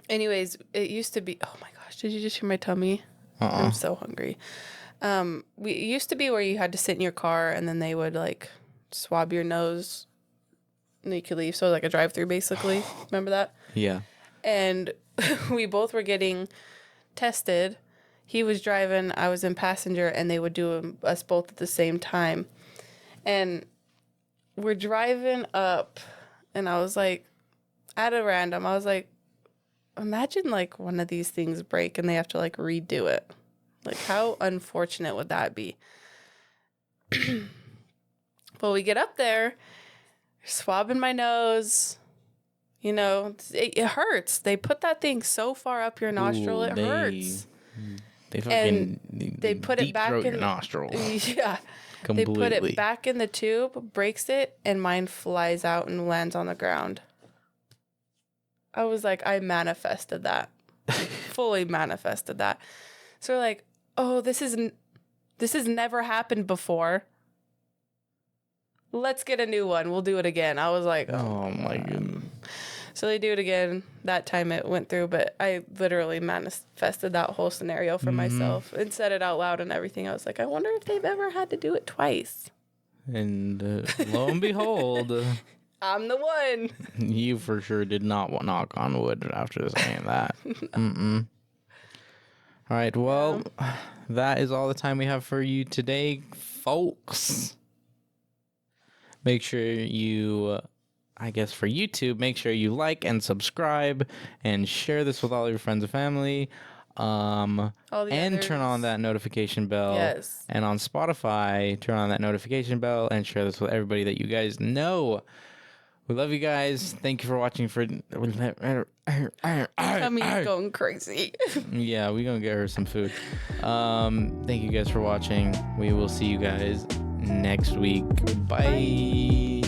Anyways, it used to be, oh my gosh, did you just hear my tummy? I'm so hungry. It used to be where you had to sit in your car and then they would like swab your nose and you could leave. So like a drive-through basically. Remember that? Yeah. And we both were getting tested. He was driving, I was in passenger, and they would do us both at the same time. And we're driving up, and I was like, at a random, I was like, imagine like one of these things break and they have to like redo it. Like, how unfortunate would that be? Well, we get up there, swabbing my nose. You know, it hurts. They put that thing so far up your nostril, it hurts. They fucking They put it back in your nostril. Yeah. Completely. They put it back in the tube, breaks it, and mine flies out and lands on the ground. I was like, I manifested that. Fully manifested that. So we're like, oh, this has never happened before. Let's get a new one. We'll do it again. I was like, Oh my goodness. So they do it again. That time it went through, but I literally manifested that whole scenario for myself and said it out loud and everything. I was like, I wonder if they've ever had to do it twice. And lo and behold, I'm the one. you for sure did not knock on wood after saying that. All right. Well, that is all the time we have for you today, folks. Make sure you, I guess for YouTube, make sure you like and subscribe and share this with all your friends and family. And turn on that notification bell. Yes. And on Spotify, turn on that notification bell and share this with everybody that you guys know. We love you guys. Thank you for watching. Tummy's going crazy. Yeah, we're going to get her some food. Thank you guys for watching. We will see you guys next week. Bye.